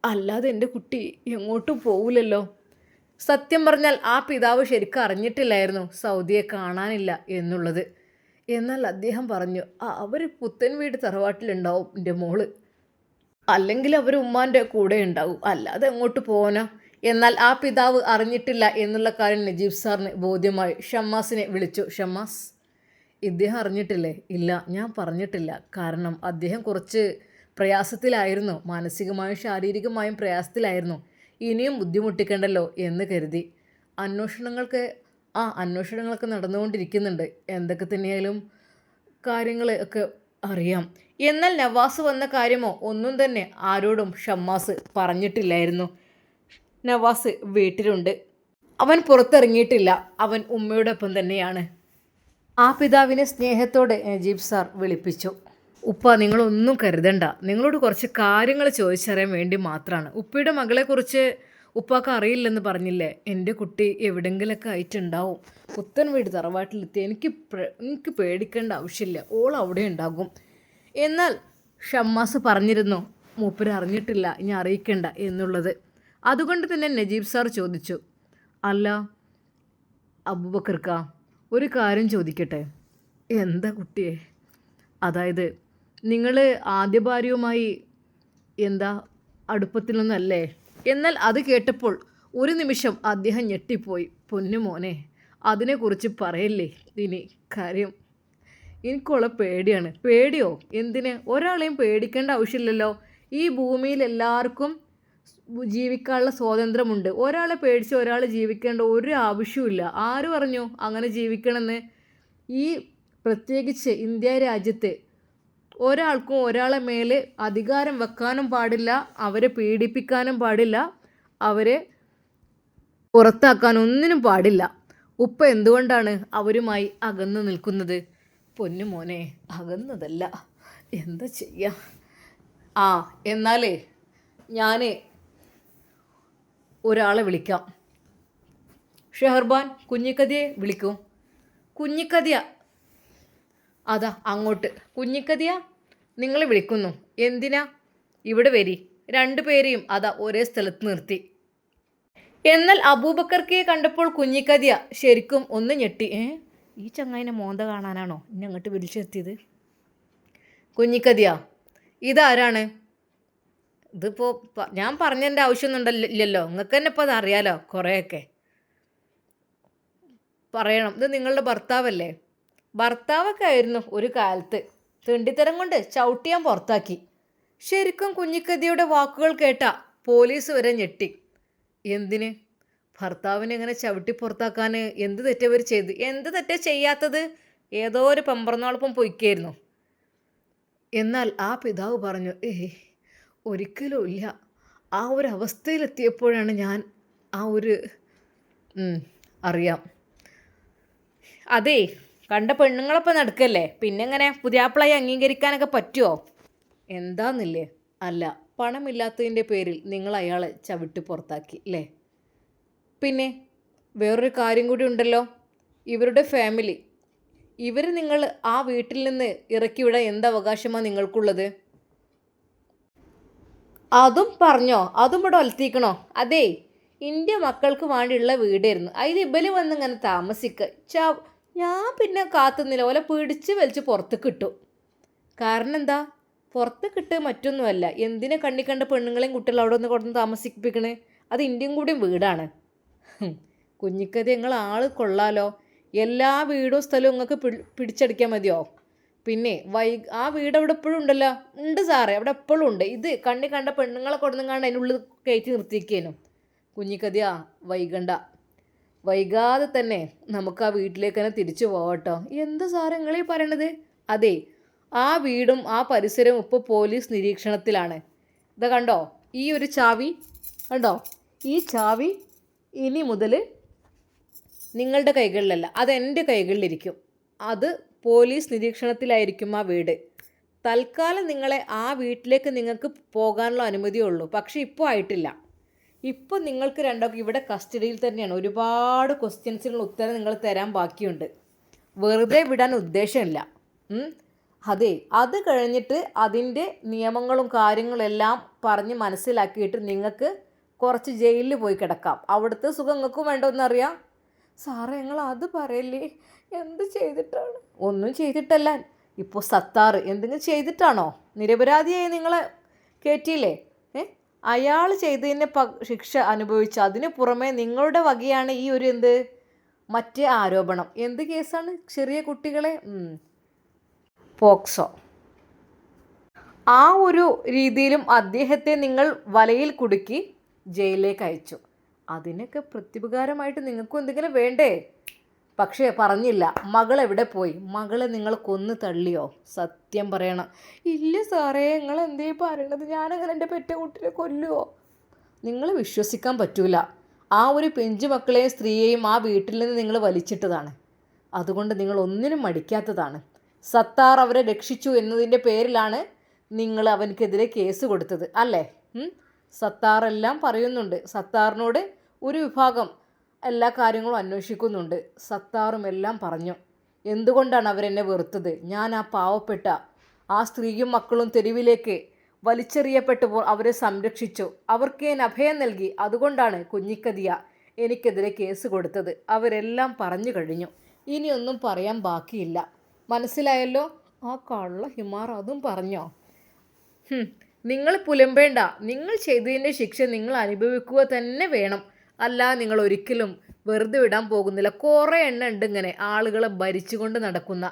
S1: അല്ലാതെ എൻ്റെ കുട്ടി എങ്ങോട്ടും പോവില്ലല്ലോ. സത്യം പറഞ്ഞാൽ ആ പിതാവ് ശരിക്കും അറിഞ്ഞിട്ടില്ലായിരുന്നു സൗദിയെ കാണാനില്ല എന്നുള്ളത്. എന്നാൽ അദ്ദേഹം പറഞ്ഞു, അവർ പുത്തൻ വീട് തറവാട്ടിലുണ്ടാവും എൻ്റെ മോള്, അല്ലെങ്കിൽ അവർ ഉമ്മാൻ്റെ കൂടെ ഉണ്ടാവും, അല്ലാതെ എങ്ങോട്ട് പോകാനാ. എന്നാൽ ആ പിതാവ് അറിഞ്ഞിട്ടില്ല എന്നുള്ള കാര്യം നജീബ് സാറിന് ബോധ്യമായി. ഷമ്മാസിനെ വിളിച്ചു. ഷമ്മാസ്, ഇദ്ദേഹം അറിഞ്ഞിട്ടില്ലേ? ഇല്ല, ഞാൻ പറഞ്ഞിട്ടില്ല. കാരണം അദ്ദേഹം കുറച്ച് പ്രയാസത്തിലായിരുന്നു, മാനസികമായും ശാരീരികമായും പ്രയാസത്തിലായിരുന്നു. ഇനിയും ബുദ്ധിമുട്ടിക്കണ്ടല്ലോ എന്ന് കരുതി. അന്വേഷണങ്ങളൊക്കെ നടന്നുകൊണ്ടിരിക്കുന്നുണ്ട്. എന്തൊക്കെ തന്നെയായാലും കാര്യങ്ങൾ ഒക്കെ അറിയാം. എന്നാൽ നവാസ് വന്ന കാര്യമോ ഒന്നും തന്നെ ആരോടും ഷമ്മാസ് പറഞ്ഞിട്ടില്ലായിരുന്നു. നവാസ് വീട്ടിലുണ്ട്, അവൻ പുറത്തിറങ്ങിയിട്ടില്ല, അവൻ ഉമ്മയോടൊപ്പം തന്നെയാണ്. ആ പിതാവിനെ സ്നേഹത്തോടെ നജീബ് സാർ വിളിപ്പിച്ചു. ഉപ്പ, നിങ്ങളൊന്നും കരുതണ്ട, നിങ്ങളോട് കുറച്ച് കാര്യങ്ങൾ ചോദിച്ചറിയാൻ വേണ്ടി മാത്രമാണ്. ഉപ്പയുടെ മകളെക്കുറിച്ച് ഉപ്പാക്ക് അറിയില്ലെന്ന് പറഞ്ഞില്ലേ? എൻ്റെ കുട്ടി എവിടെങ്കിലൊക്കെ ആയിട്ടുണ്ടാവും. പുത്തൻ വീട് തറവാട്ടിലെത്തി. എനിക്ക് പേടിക്കേണ്ട ആവശ്യമില്ല, ഓൾ അവിടെ ഉണ്ടാകും. എന്നാൽ ഷമ്മാസ് പറഞ്ഞിരുന്നു മൂപ്പര് അറിഞ്ഞിട്ടില്ല, ഇനി അറിയിക്കേണ്ട എന്നുള്ളത്. അതുകൊണ്ട് തന്നെ നജീബ് സാർ ചോദിച്ചു, അല്ല അബൂബക്കർക്ക, ഒരു കാര്യം ചോദിക്കട്ടെ? എന്താ കുട്ടിയെ? അതായത് നിങ്ങൾ ആദ്യ ഭാര്യയുമായി അടുപ്പത്തിലൊന്നല്ലേ? എന്നാൽ അത് കേട്ടപ്പോൾ ഒരു നിമിഷം അദ്ദേഹം ഞെട്ടിപ്പോയി. പൊന്നു മോനെ, അതിനെക്കുറിച്ച് പറയല്ലേ ഇനി. കാര്യം എനിക്കുള്ള പേടിയാണ്. പേടിയോ? എന്തിന്? ഒരാളെയും പേടിക്കേണ്ട ആവശ്യമില്ലല്ലോ. ഈ ഭൂമിയിൽ എല്ലാവർക്കും ജീവിക്കാനുള്ള സ്വാതന്ത്ര്യമുണ്ട്. ഒരാളെ പേടിച്ച് ഒരാൾ ജീവിക്കേണ്ട ഒരു ആവശ്യമില്ല. ആര് പറഞ്ഞു അങ്ങനെ ജീവിക്കണമെന്ന്? ഈ പ്രത്യേകിച്ച് ഇന്ത്യ രാജ്യത്ത് ഒരാൾക്കും ഒരാളെ മേലെ അധികാരം വെക്കാനും പാടില്ല, അവരെ പീഡിപ്പിക്കാനും പാടില്ല, അവരെ പുറത്താക്കാൻ ഒന്നിനും പാടില്ല. ഉപ്പ എന്തുകൊണ്ടാണ് അവരുമായി അകന്നു നിൽക്കുന്നത്? പൊന്നു മോനെ, അകന്നതല്ല, എന്താ ചെയ്യുക. എന്നാലേ ഞാൻ ഒരാളെ വിളിക്കാം. ഷെഹർബാൻ, കുഞ്ഞിക്കതിയെ വിളിക്കൂ. കുഞ്ഞിക്കതിയ അതാ അങ്ങോട്ട്. കുഞ്ഞിക്കതിയ, നിങ്ങളെ വിളിക്കുന്നു. എന്തിനാ? ഇവിടെ വരി. രണ്ടുപേരെയും അതാ ഒരേ സ്ഥലത്ത് നിർത്തി. എന്നാൽ അബൂബക്കർക്കയെ കണ്ടപ്പോൾ കുഞ്ഞിക്കതിയ ശരിക്കും ഒന്ന് ഞെട്ടി. ഈ ചങ്ങായിനെ മോന്ത കാണാനാണോ ഇന്നെ അങ്ങോട്ട് വിളിച്ചെത്തിയത്? കുഞ്ഞിക്കതിയ, ഇതാരാണ്? ഇതിപ്പോൾ ഞാൻ പറഞ്ഞതിൻ്റെ ആവശ്യമൊന്നും നിങ്ങൾക്ക് തന്നെ ഇപ്പോൾ അത് അറിയാലോ, കുറേയൊക്കെ പറയണം. ഇത് നിങ്ങളുടെ ഭർത്താവല്ലേ? ഭർത്താവൊക്കെ ആയിരുന്നു ഒരു കാലത്ത്. തിണ്ടിത്തരം കൊണ്ട് ചവിട്ടിയാൻ പുറത്താക്കി. ശരിക്കും കുഞ്ഞിക്കതിയുടെ വാക്കുകൾ കേട്ട പോലീസ് വരെ ഞെട്ടി. എന്തിന്? ഭർത്താവിനെ ഇങ്ങനെ ചവിട്ടി പുറത്താക്കാൻ എന്ത് തെറ്റവർ ചെയ്ത്? എന്ത് തെറ്റാ ചെയ്യാത്തത്? ഏതോ ഒരു പമ്പറന്നോടൊപ്പം പൊയ്ക്കായിരുന്നു. എന്നാൽ ആ പിതാവ് പറഞ്ഞു, ഒരിക്കലും ഇല്ല. ആ ഒരു അവസ്ഥയിലെത്തിയപ്പോഴാണ് ഞാൻ അറിയാം. അതേ, കണ്ട പെണ്ണുങ്ങളൊപ്പം നടക്കല്ലേ, പിന്നെങ്ങനെ പുതിയാപ്പിളായി അംഗീകരിക്കാനൊക്കെ പറ്റുമോ? എന്താന്നില്ലേ? അല്ല, പണമില്ലാത്തതിൻ്റെ പേരിൽ നിങ്ങൾ അയാളെ ചവിട്ടി പുറത്താക്കി അല്ലേ? പിന്നെ വേറൊരു കാര്യം കൂടി ഉണ്ടല്ലോ. ഇവരുടെ ഫാമിലി, നിങ്ങൾ ആ വീട്ടിൽ നിന്ന് ഇറക്കിവിടാൻ എന്ത് അവകാശമാണ് നിങ്ങൾക്കുള്ളത്? അതും പറഞ്ഞോ? അതും ഇവിടെ ഒലത്തിക്കണോ? അതേ, എൻ്റെ മക്കൾക്ക് വേണ്ടിയുള്ള വീടായിരുന്നു. അതിൽ ഇബല് വന്ന് ഇങ്ങനെ ഞാൻ പിന്നെ കാത്തുന്നില്ല, ഓലെ പിടിച്ച് വലിച്ച് പുറത്ത് കിട്ടും. കാരണം എന്താ, പുറത്ത് കിട്ടുക മറ്റൊന്നുമല്ല, എന്തിനെ കണ്ട പെണ്ണുങ്ങളെയും കുട്ടികളും അവിടെ ഒന്ന് കൊടുന്ന് താമസിപ്പിക്കണേ? അത് ഇന്ത്യയും കൂടിയും വീടാണ്. കുഞ്ഞിക്കതി നിങ്ങൾ ആൾ കൊള്ളാലോ, എല്ലാ വീടും സ്ഥലവും നിങ്ങൾക്ക് പിടിച്ചടിക്കാൻ മതിയോ? പിന്നെ ആ വീട് അവിടെ എപ്പോഴും ഉണ്ടല്ലോ. ഉണ്ട് സാറേ, അവിടെ എപ്പോഴും ഉണ്ട്. ഇത് കണ്ട പെണ്ണുങ്ങളെ കൊടുന്നും കണ്ട് അതിനുള്ളിൽ കയറ്റി നിർത്തിയേക്കേനു. കുഞ്ഞിക്കതിയാ വൈകാതെ തന്നെ നമുക്ക് ആ വീട്ടിലേക്ക് തന്നെ തിരിച്ചു പോകട്ടോ. എന്താ സാറേ നിങ്ങളീ പറയണത്? അതെ, ആ വീടും ആ പരിസരവും ഇപ്പോൾ പോലീസ് നിരീക്ഷണത്തിലാണ്. ഇതാ കണ്ടോ ഈ ഒരു ചാവി, കണ്ടോ ഈ ചാവി ഇനി മുതൽ നിങ്ങളുടെ കൈകളിലല്ല, അത് എൻ്റെ കൈകളിലിരിക്കും. അത് പോലീസ് നിരീക്ഷണത്തിലായിരിക്കും ആ വീട്. തൽക്കാലം നിങ്ങളെ ആ വീട്ടിലേക്ക് നിങ്ങൾക്ക് പോകാനുള്ള അനുമതിയുള്ളൂ. പക്ഷേ ഇപ്പോൾ ആയിട്ടില്ല. ഇപ്പോൾ നിങ്ങൾക്ക് രണ്ടൊക്കെ ഇവിടെ കസ്റ്റഡിയിൽ തന്നെയാണ്. ഒരുപാട് ക്വസ്റ്റ്യൻസിനുള്ള ഉത്തരം നിങ്ങൾ തരാൻ ബാക്കിയുണ്ട്. വെറുതെ വിടാൻ ഉദ്ദേശമില്ല. അതെ, അത് കഴിഞ്ഞിട്ട് അതിൻ്റെ നിയമങ്ങളും കാര്യങ്ങളെല്ലാം പറഞ്ഞ് മനസ്സിലാക്കിയിട്ട് നിങ്ങൾക്ക് കുറച്ച് ജയിലിൽ പോയി കിടക്കാം. അവിടുത്തെ സുഖം നിങ്ങൾക്കും വേണ്ടോന്നറിയാം. സാറേ നിങ്ങൾ അത് പറയല്ലേ, എന്ത് ചെയ്തിട്ടാണ്? ഒന്നും ചെയ്തിട്ടല്ല. ഇപ്പോൾ സത്താർ എന്തെങ്കിലും ചെയ്തിട്ടാണോ? നിരപരാധിയായി നിങ്ങളെ കയറ്റിയില്ലേ? അയാൾ ചെയ്തതിന് ശിക്ഷ അനുഭവിച്ചു. അതിന് പുറമെ നിങ്ങളുടെ വകയാണ് ഈ ഒരു മറ്റേ ആരോപണം. എന്ത് കേസാണ്? ചെറിയ കുട്ടികളെ പോക്സോ. ആ ഒരു രീതിയിലും അദ്ദേഹത്തെ നിങ്ങൾ വലയിൽ കുടുക്കി ജയിലിലേക്ക് അയച്ചു. അതിനൊക്കെ പ്രത്യുപകാരമായിട്ട് നിങ്ങൾക്കും എന്തെങ്കിലും വേണ്ടേ? പക്ഷേ പറഞ്ഞില്ല. മകൾ എവിടെ പോയി? മകളെ നിങ്ങൾ കൊന്നു തള്ളിയോ? സത്യം പറയണം. ഇല്ല സാറേ, നിങ്ങൾ എന്തേ പറയണത്? ഞാനങ്ങനെ എൻ്റെ പെറ്റ കുട്ടിയെ കൊല്ലുമോ? നിങ്ങൾ വിശ്വസിക്കാൻ പറ്റൂല. ആ ഒരു പെഞ്ചു മക്കളെയും സ്ത്രീയെയും ആ വീട്ടിൽ നിന്ന് നിങ്ങൾ വലിച്ചിട്ടതാണ്. അതുകൊണ്ട് നിങ്ങൾ ഒന്നിനും മടിക്കാത്തതാണ്. സത്താർ അവരെ രക്ഷിച്ചു എന്നതിൻ്റെ പേരിലാണ് നിങ്ങൾ അവനക്കെതിരെ കേസ് കൊടുത്തത് അല്ലേ? സത്താറെല്ലാം പറയുന്നുണ്ട്. സത്താറിനോട് ഒരു വിഭാഗം എല്ലാ കാര്യങ്ങളും അന്വേഷിക്കുന്നുണ്ട്. സത്താറും എല്ലാം പറഞ്ഞു. എന്തുകൊണ്ടാണ് അവരെന്നെ വെറുത്തത്? ഞാൻ ആ പാവപ്പെട്ട ആ സ്ത്രീയും മക്കളും തെരുവിലേക്ക് വലിച്ചെറിയപ്പെട്ടപ്പോൾ അവരെ സംരക്ഷിച്ചു. അവർക്ക് ഞാൻ അഭയം നൽകി. അതുകൊണ്ടാണ് കുഞ്ഞിക്കതിയ എനിക്കെതിരെ കേസ് കൊടുത്തത്. അവരെല്ലാം പറഞ്ഞു കഴിഞ്ഞു. ഇനിയൊന്നും പറയാൻ ബാക്കിയില്ല. മനസ്സിലായല്ലോ? ആ കള്ള ഹിമാർ അതും പറഞ്ഞോ? നിങ്ങൾ പുലമ്പേണ്ട. നിങ്ങൾ ചെയ്തതിൻ്റെ ശിക്ഷ നിങ്ങൾ അനുഭവിക്കുക തന്നെ വേണം. അല്ല, നിങ്ങൾ ഒരിക്കലും വെറുതെ വിടാൻ പോകുന്നില്ല. കുറേ എണ്ണം ഉണ്ട് ഇങ്ങനെ ആളുകളെ ഭരിച്ചുകൊണ്ട് നടക്കുന്ന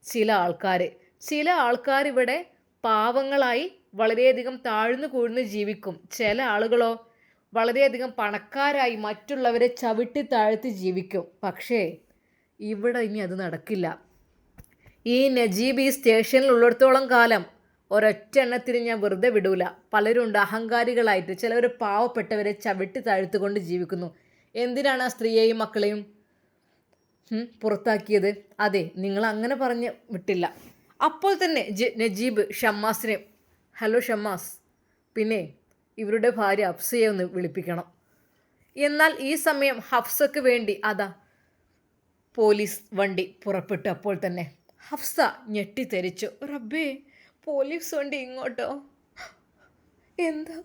S1: ചില ആൾക്കാർ ഇവിടെ പാവങ്ങളായി വളരെയധികം താഴ്ന്നു കൂഴ്ന്ന് ജീവിക്കും. ചില ആളുകളോ വളരെയധികം പണക്കാരായി മറ്റുള്ളവരെ ചവിട്ടി താഴ്ത്തി ജീവിക്കും. പക്ഷേ ഇവിടെ ഇനി അത് നടക്കില്ല. ഈ നജീബ് ഈ സ്റ്റേഷനിൽ ഉള്ളിടത്തോളം കാലം ഒരൊറ്റ എണ്ണത്തിന് ഞാൻ വെറുതെ വിടൂല. പലരുണ്ട് അഹങ്കാരികളായിട്ട്, ചിലവർ പാവപ്പെട്ടവരെ ചവിട്ടി താഴ്ത്തുകൊണ്ട് ജീവിക്കുന്നു. എന്തിനാണ് ആ സ്ത്രീയെയും മക്കളെയും പുറത്താക്കിയത്? അതെ, നിങ്ങൾ അങ്ങനെ പറഞ്ഞ് വിട്ടില്ല. അപ്പോൾ തന്നെ നജീബ് ഷമ്മാസിനെ, ഹലോ ഷമ്മാസ്, പിന്നെ ഇവരുടെ ഭാര്യ ഹഫ്സയെ ഒന്ന് വിളിപ്പിക്കണം. എന്നാൽ ഈ സമയം ഹഫ്സക്ക് വേണ്ടി അതാ പോലീസ് വണ്ടി പുറപ്പെട്ടു. അപ്പോൾ തന്നെ ഹഫ്സ ഞെട്ടിത്തെരിച്ചു. റബ്ബേ, പോലീസ് വണ്ടി ഇങ്ങോട്ടോ? എന്താ?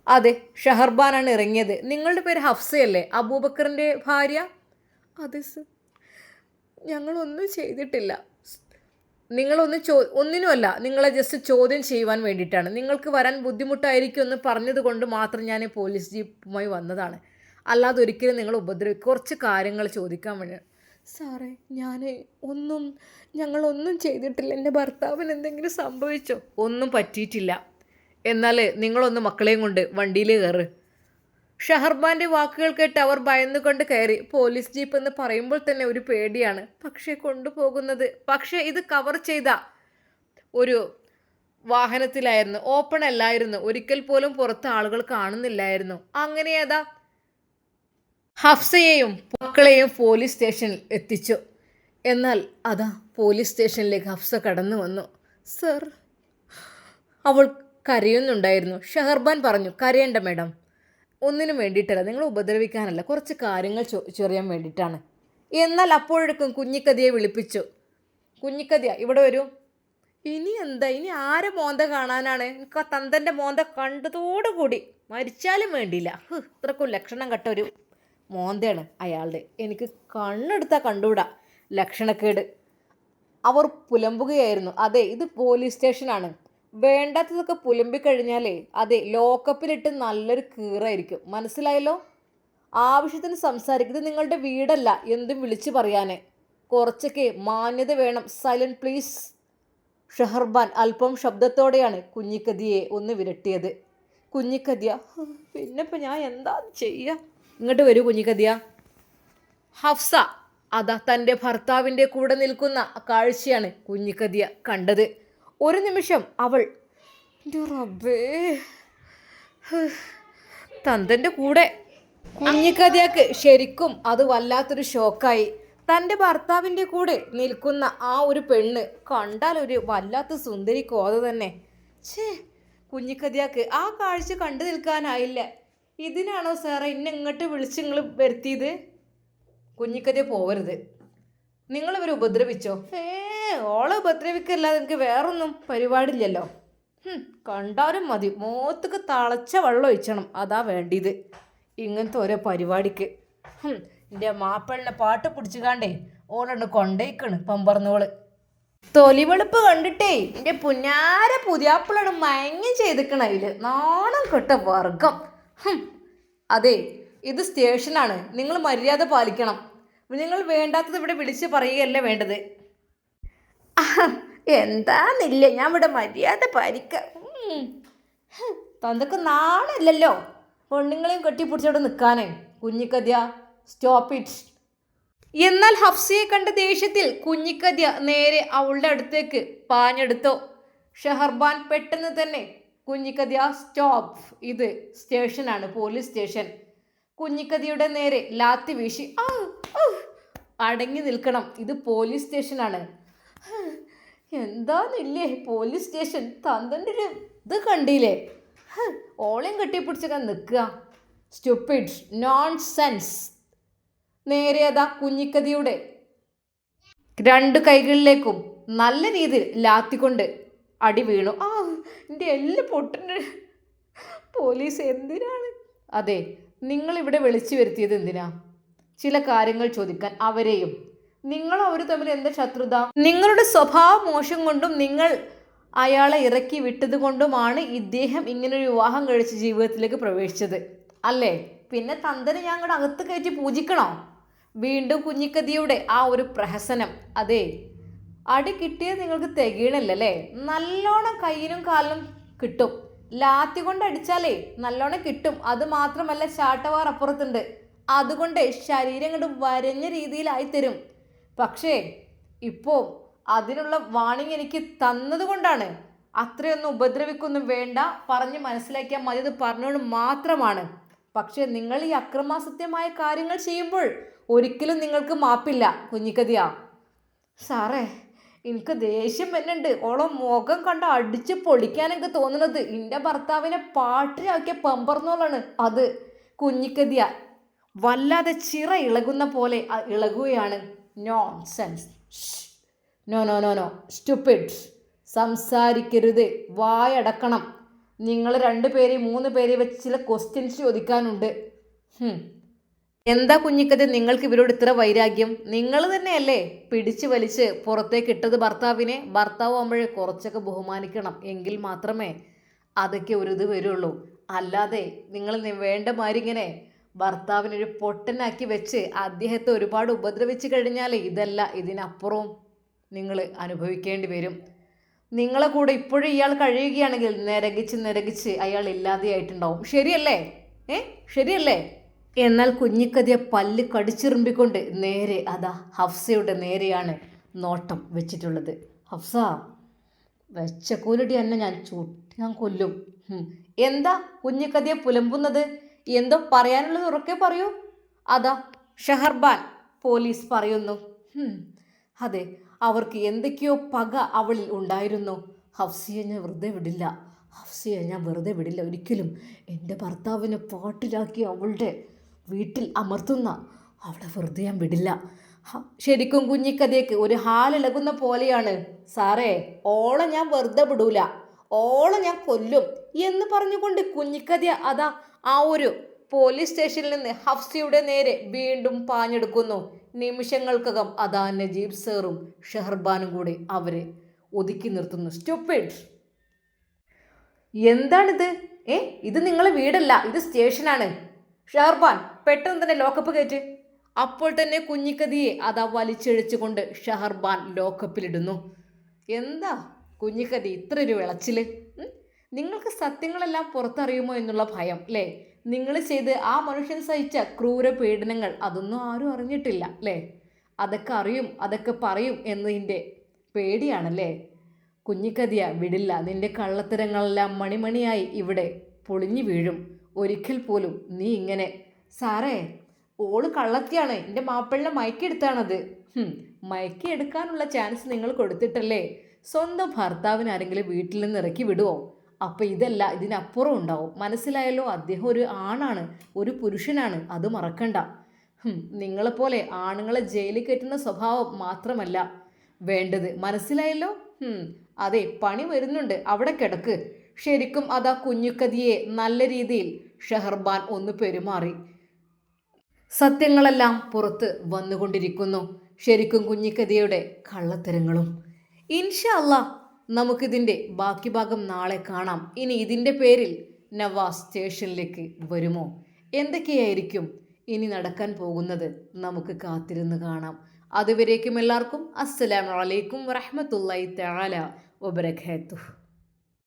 S1: അതെ, ഷഹർബാനാണ് ഇറങ്ങിയത്. നിങ്ങളുടെ പേര് ഹഫ്സയല്ലേ? അബൂബക്കറിൻ്റെ ഭാര്യ? അതെ സർ. ഞങ്ങളൊന്നും ചെയ്തിട്ടില്ല. ഒന്നിനുമല്ല, നിങ്ങളെ ജസ്റ്റ് ചോദ്യം ചെയ്യുവാൻ വേണ്ടിയിട്ടാണ്. നിങ്ങൾക്ക് വരാൻ ബുദ്ധിമുട്ടായിരിക്കും എന്ന് പറഞ്ഞതുകൊണ്ട് മാത്രം ഞാൻ പോലീസ് ജീപ്പുമായി വന്നതാണ്. അല്ലാതെ ഒരിക്കലും നിങ്ങൾ കുറച്ച് കാര്യങ്ങൾ ചോദിക്കാൻ വേണ്ടി. സാറേ, ഞങ്ങളൊന്നും ചെയ്തിട്ടില്ല. എൻ്റെ ഭർത്താവിന് എന്തെങ്കിലും സംഭവിച്ചോ? ഒന്നും പറ്റിയിട്ടില്ല. എന്നാൽ നിങ്ങളൊന്ന് മക്കളെയും കൊണ്ട് വണ്ടിയിൽ കയറ്. ഷഹർബാൻ്റെ വാക്കുകൾ കേട്ട് അവർ ഭയന്നുകൊണ്ട് കയറി. പോലീസ് ജീപ്പ് എന്ന് പറയുമ്പോൾ തന്നെ ഒരു പേടിയാണ്. പക്ഷേ ഇത് കവർ ചെയ്ത ഒരു വാഹനത്തിലായിരുന്നു, ഓപ്പൺ അല്ലായിരുന്നു. ഒരിക്കൽ പോലും പുറത്ത് ആളുകൾ കാണുന്നില്ലായിരുന്നു. അങ്ങനെ അതാ ഹഫ്സയെയും മക്കളെയും പോലീസ് സ്റ്റേഷനിൽ എത്തിച്ചു. എന്നാൽ അതാ പോലീസ് സ്റ്റേഷനിലേക്ക് ഹഫ്സ കടന്നു വന്നു. സർ, അവൾ കരയുന്നുണ്ടായിരുന്നു. ഷഹർബാൻ പറഞ്ഞു, കരയേണ്ട മാഡം, ഒന്നിനും വേണ്ടിയിട്ടല്ല, നിങ്ങൾ ഉപദ്രവിക്കാനല്ല, കുറച്ച് കാര്യങ്ങൾ ചൊറിയാൻ വേണ്ടിയിട്ടാണ്. എന്നാൽ അപ്പോഴേക്കും കുഞ്ഞിക്കതിയെ വിളിപ്പിച്ചു. കുഞ്ഞിക്കതിയ, ഇവിടെ വരൂ. ഇനി എന്താ? ഇനി ആരെ മോന്ത കാണാനാണ്? എനിക്ക് ആ തന്തൻ്റെ മോന്ത കണ്ടതോടുകൂടി മരിച്ചാലും വേണ്ടിയില്ല. ഇത്രക്കും ലക്ഷണം കെട്ട ഒരു മോന്തയാണ് അയാളുടെ. എനിക്ക് കണ്ണെടുത്താൽ കണ്ടുകൂടാ. ലക്ഷണക്കേട്. അവർ പുലമ്പുകയായിരുന്നു. അതെ, ഇത് പോലീസ് സ്റ്റേഷനാണ്. വേണ്ടാത്തതൊക്കെ പുലമ്പിക്കഴിഞ്ഞാലേ അതെ ലോക്കപ്പിലിട്ട് നല്ലൊരു കീറായിരിക്കും. മനസ്സിലായല്ലോ? ആവശ്യത്തിന് സംസാരിക്കുന്നത് നിങ്ങളുടെ വീടല്ല എന്തും വിളിച്ചു പറയാനേ. കുറച്ചൊക്കെ മാന്യത വേണം. Silent please. ഷഹർബാൻ അല്പം ശബ്ദത്തോടെയാണ് കുഞ്ഞിക്കതിയെ ഒന്ന് വിരട്ടിയത്. കുഞ്ഞിക്കതിയ, പിന്നെ ഇപ്പം ഞാൻ എന്താ ചെയ്യുക? ഇങ്ങോട്ട് വരൂ കുഞ്ഞിക്കതിയ. ഹഫ്സ അതാ തൻ്റെ ഭർത്താവിൻ്റെ കൂടെ നിൽക്കുന്ന കാഴ്ചയാണ് കുഞ്ഞിക്കതിയ കണ്ടത്. ഒരു നിമിഷം അവൾ, എൻ്റെ റബ്ബേ, തന്തൻ്റെ കൂടെ. കുഞ്ഞിക്കതിയക്ക് ശരിക്കും അത് വല്ലാത്തൊരു ഷോക്കായി. തൻ്റെ ഭർത്താവിൻ്റെ കൂടെ നിൽക്കുന്ന ആ ഒരു പെണ്ണ് കണ്ടാൽ ഒരു വല്ലാത്ത സുന്ദരി കോത തന്നെ. ഛേ, കുഞ്ഞിക്കതിയാക്ക് ആ കാഴ്ച കണ്ടു നിൽക്കാനായില്ല. ഇതിനാണോ സാറേ എന്നെ ഇങ്ങോട്ട് വിളിച്ച് നിങ്ങൾ വരുത്തിയത്? കുഞ്ഞിക്കതിയ പോവരുത്. നിങ്ങളിവരെ ഉപദ്രവിച്ചോ? ഓളെ ഉപദ്രവിക്കല്ലാതെ എനിക്ക് വേറൊന്നും പരിപാടിയില്ലല്ലോ. കണ്ടാലും മതി, മോത്തക്ക് തളച്ച വെള്ളം ഒഴിച്ചണം, അതാ വേണ്ടിയത് ഇങ്ങനത്തെ ഓരോ പരിപാടിക്ക്. എൻ്റെ മാപ്പിളിനെ പാട്ട് പിടിച്ചുകാണ്ടേ ഓളണ്ട് കൊണ്ടേക്കണ് പമ്പറന്നോള്. തൊലിവെളുപ്പ് കണ്ടിട്ടേ എൻ്റെ പുന്നാര പുതിയാപ്പിളാണ് മയങ്ങി ചെയ്തിക്കണ അതില്. നാണം കെട്ട വർഗം. അതെ, ഇത് സ്റ്റേഷനാണ്, നിങ്ങൾ മര്യാദ പാലിക്കണം. നിങ്ങൾ വേണ്ടാത്തത് ഇവിടെ വിളിച്ച് പറയുകയല്ല വേണ്ടത്. എന്താന്നില്ല, ഞാൻ ഇവിടെ മര്യാദ പാലിക്കാം. തന്തൊക്കെ നാണല്ലല്ലോ പെണ്ണുങ്ങളെയും കെട്ടിപ്പിടിച്ചോടെ നിൽക്കാനേ. കുഞ്ഞിക്കതിയ, സ്റ്റോപ്പ് ഇറ്റ്. എന്നാൽ ഹഫ്സയെ കണ്ട ദേഷ്യത്തിൽ കുഞ്ഞിക്കതിയ നേരെ അവളുടെ അടുത്തേക്ക് പാഞ്ഞെടുത്തു. ഷഹർബാൻ പെട്ടെന്ന് തന്നെ, കുഞ്ഞിക്കതിയ സ്റ്റോപ്പ്, ഇത് സ്റ്റേഷനാണ്, പോലീസ് സ്റ്റേഷൻ. കുഞ്ഞിക്കതിയുടെ നേരെ ലാത്തി വീശി, അടങ്ങി നിൽക്കണം, ഇത് പോലീസ് സ്റ്റേഷനാണ്. എന്താന്നില്ലേ പോലീസ് സ്റ്റേഷൻ, തന്തൻ്റെ ഒരു ഇത് കണ്ടില്ലേ? ഓളയും കെട്ടിപ്പിടിച്ചൊക്കെ നിൽക്കുക. Stupid, nonsense. നേരെ അതാ കുഞ്ഞിക്കതിയുടെ രണ്ട് കൈകളിലേക്കും നല്ല രീതിയിൽ ലാത്തിക്കൊണ്ട് അടി വീണു. എൻ്റെ എല്ലാം പൊട്ടന്. പോലീസ് എന്തിനാണ്? അതെ, നിങ്ങളിവിടെ വിളിച്ചു വരുത്തിയത് എന്തിനാ? ചില കാര്യങ്ങൾ ചോദിക്കാൻ. അവരെയും നിങ്ങൾ അവർ തമ്മിൽ എന്താ ശത്രുത? നിങ്ങളുടെ സ്വഭാവ മോശം കൊണ്ടും നിങ്ങൾ അയാളെ ഇറക്കി വിട്ടത് കൊണ്ടുമാണ് ഇദ്ദേഹം ഇങ്ങനൊരു വിവാഹം കഴിച്ച് ജീവിതത്തിലേക്ക് പ്രവേശിച്ചത് അല്ലേ? പിന്നെ തന്തനെ ഞാൻ അങ്ങോട്ട് അകത്ത് കയറ്റി പൂജിക്കണോ? വീണ്ടും കുഞ്ഞിക്കതിയുടെ ആ ഒരു പ്രഹസനം. അതെ, അടി കിട്ടിയത് നിങ്ങൾക്ക് തികയണില്ലല്ലേ? നല്ലോണം കയ്യിനും കാലിനും കിട്ടും. ലാത്തി കൊണ്ട് അടിച്ചാലേ നല്ലോണം കിട്ടും. അത് മാത്രമല്ല, ചാട്ടവാർ അപ്പുറത്തുണ്ട്, അതുകൊണ്ട് ശരീരം കൊണ്ട് വരഞ്ഞ രീതിയിലായിത്തരും. പക്ഷേ ഇപ്പോൾ അതിനുള്ള വാണിംഗ് എനിക്ക് തന്നത് കൊണ്ടാണ്. അത്രയൊന്നും ഉപദ്രവിക്കൊന്നും വേണ്ട, പറഞ്ഞ് മനസ്സിലാക്കിയാൽ മതി, അത് പറഞ്ഞുകൊണ്ട് മാത്രമാണ്. പക്ഷേ നിങ്ങൾ ഈ അക്രമാസത്യമായ കാര്യങ്ങൾ ചെയ്യുമ്പോൾ ഒരിക്കലും നിങ്ങൾക്ക് മാപ്പില്ല കുഞ്ഞിക്കതിയ. സാറേ, എനിക്ക് ദേഷ്യം വരുന്നുണ്ട്. ഓളം മുഖം കണ്ട അടിച്ച് പൊളിക്കാനൊക്കെ തോന്നുന്നത് എൻ്റെ ഭർത്താവിനെ പാട്ടിലാക്കിയ പമ്പർന്നോളാണ് അത്. കുഞ്ഞിക്കതിയ വല്ലാതെ ചിറ ഇളകുന്ന പോലെ ഇളകുകയാണ്. Nonsense. No no no no, stupid. സംസാരിക്കരുത്, വായടക്കണം. നിങ്ങൾ 2 പേരെ 3 പേരെ വെച്ച് ചില ക്വസ്റ്റ്യൻസ് ചോദിക്കാനുണ്ട്. എന്താ കുഞ്ഞിക്കത് നിങ്ങൾക്ക് ഇവരോട് ഇത്ര വൈരാഗ്യം? നിങ്ങൾ തന്നെയല്ലേ പിടിച്ച് വലിച്ച് പുറത്തേക്ക് ഇട്ടത് ഭർത്താവിനെ? ഭർത്താവ് ആകുമ്പോഴേ കുറച്ചൊക്കെ ബഹുമാനിക്കണം, എങ്കിൽ മാത്രമേ അതൊക്കെ ഒരു ഇത് വരുള്ളൂ. അല്ലാതെ നിങ്ങൾ വേണ്ട മാതിരി ഇങ്ങനെ ഭർത്താവിനൊരു പൊട്ടനാക്കി വെച്ച് അദ്ദേഹത്തെ ഒരുപാട് ഉപദ്രവിച്ച് കഴിഞ്ഞാൽ ഇതല്ല ഇതിനപ്പുറവും നിങ്ങൾ അനുഭവിക്കേണ്ടി വരും. നിങ്ങളെ കൂടെ ഇപ്പോഴും ഇയാൾ കഴിയുകയാണെങ്കിൽ നിരകിച്ച് അയാൾ ഇല്ലാതെയായിട്ടുണ്ടാവും. ശരിയല്ലേ? ശരിയല്ലേ? എന്നാൽ കുഞ്ഞിക്കതിയ പല്ല് കടിച്ചിറുമ്പിക്കൊണ്ട് നേരെ അതാ ഹഫ്സയുടെ നേരെയാണ് നോട്ടം വെച്ചിട്ടുള്ളത്. ഹഫ്സ, വെച്ച കൂലടി എന്നെ ഞാൻ കൊല്ലും. എന്താ കുഞ്ഞിക്കതിയെ പുലമ്പുന്നത്? എന്തോ പറയാനുള്ളത് ഉറക്കെ പറയൂ. അതാ ഷഹർബാൻ പോലീസ് പറയുന്നു. അതെ, അവർക്ക് എന്തൊക്കെയോ പക അവളിൽ ഉണ്ടായിരുന്നു. ഹഫ്സയെ ഞാൻ വെറുതെ വിടില്ല ഒരിക്കലും. എൻ്റെ ഭർത്താവിനെ പാട്ടിലാക്കി അവളുടെ വീട്ടിൽ അമർത്തുന്ന അവളെ വെറുതെ ഞാൻ വിടില്ല. ശരിക്കും കുഞ്ഞിക്കഥയ്ക്ക് ഒരു ഹാലിളകുന്ന പോലെയാണ്. സാറേ, ഓളെ ഞാൻ വെറുതെ വിടൂല, ഓളെ ഞാൻ കൊല്ലും എന്ന് പറഞ്ഞുകൊണ്ട് കുഞ്ഞിക്കഥ അതാ ആ ഒരു പോലീസ് സ്റ്റേഷനിൽ നിന്ന് ഹഫ്സിയുടെ നേരെ വീണ്ടും പാഞ്ഞെടുക്കുന്നു. നിമിഷങ്ങൾക്കകം അതാ നജീബ് സാറും ഷെഹർബാനും കൂടി അവരെ ഒതുക്കി നിർത്തുന്നു. സ്റ്റുപ്പിഡ്, എന്താണിത്? ഇത് നിങ്ങളെ വീടല്ല, ഇത് സ്റ്റേഷനാണ്. ഷെഹർബാൻ, പെട്ടെന്ന് തന്നെ ലോക്കപ്പ് കയറ്റ്. അപ്പോൾ തന്നെ കുഞ്ഞിക്കതിയെ അതാ വലിച്ചിഴച്ചുകൊണ്ട് ഷെഹർബാൻ ലോക്കപ്പിലിടുന്നു. എന്താ കുഞ്ഞിക്കതി ഇത്ര ഒരു വിളച്ചില്? നിങ്ങൾക്ക് സത്യങ്ങളെല്ലാം പുറത്തറിയുമോ എന്നുള്ള ഭയം അല്ലേ? നിങ്ങൾ ചെയ്ത് ആ മനുഷ്യൻ സഹിച്ച ക്രൂര പീഡനങ്ങൾ അതൊന്നും ആരും അറിഞ്ഞിട്ടില്ല അല്ലേ? അതൊക്കെ അറിയും, അതൊക്കെ പറയും എന്നതിൻ്റെ പേടിയാണല്ലേ? കുഞ്ഞിക്കതിയ, വിടില്ല. നിന്റെ കള്ളത്തരങ്ങളെല്ലാം മണിമണിയായി ഇവിടെ പൊളിഞ്ഞു വീഴും. ഒരിക്കൽ പോലും നീ ഇങ്ങനെ. സാറേ, ഓള് കള്ളത്തിയാണ്, എൻ്റെ മാപ്പിളിനെ മയക്കെടുത്താണത്. മയക്കെടുക്കാനുള്ള ചാൻസ് നിങ്ങൾ കൊടുത്തിട്ടല്ലേ? സ്വന്തം ഭർത്താവിന് ആരെങ്കിലും വീട്ടിൽ നിന്ന് ഇറക്കി വിടുമോ? അപ്പം ഇതല്ല, ഇതിനപ്പുറം ഉണ്ടാവും. മനസ്സിലായല്ലോ? അദ്ദേഹം ഒരു ആണാണ്, ഒരു പുരുഷനാണ്, അത് മറക്കണ്ട. നിങ്ങളെപ്പോലെ ആണുങ്ങളെ ജയിലിൽ കയറ്റുന്ന സ്വഭാവം മാത്രമല്ല വേണ്ടത്, മനസ്സിലായല്ലോ? അതെ, പണി വരുന്നുണ്ട്, അവിടെ കിടക്ക്. ശരിക്കും അതാ കുഞ്ഞുക്കതിയെ നല്ല രീതിയിൽ ഷെഹർബാൻ ഒന്ന് പെരുമാറി. സത്യങ്ങളെല്ലാം പുറത്ത് വന്നുകൊണ്ടിരിക്കുന്നു. ശരിക്കും കുഞ്ഞിക്കതിയുടെ കള്ളത്തരങ്ങളും. ഇൻഷാ അല്ലാ, നമുക്കിതിൻ്റെ ബാക്കി ഭാഗം നാളെ കാണാം. ഇനി ഇതിൻ്റെ പേരിൽ നവാസ് സ്റ്റേഷനിലേക്ക് വരുമോ? എന്തൊക്കെയായിരിക്കും ഇനി നടക്കാൻ പോകുന്നത്? നമുക്ക് കാത്തിരുന്ന് കാണാം. അതുവരേക്കും എല്ലാവർക്കും അസ്സലാമു അലൈക്കും വറഹ്മത്തുള്ളാഹി തആല വബറകാതുഹു.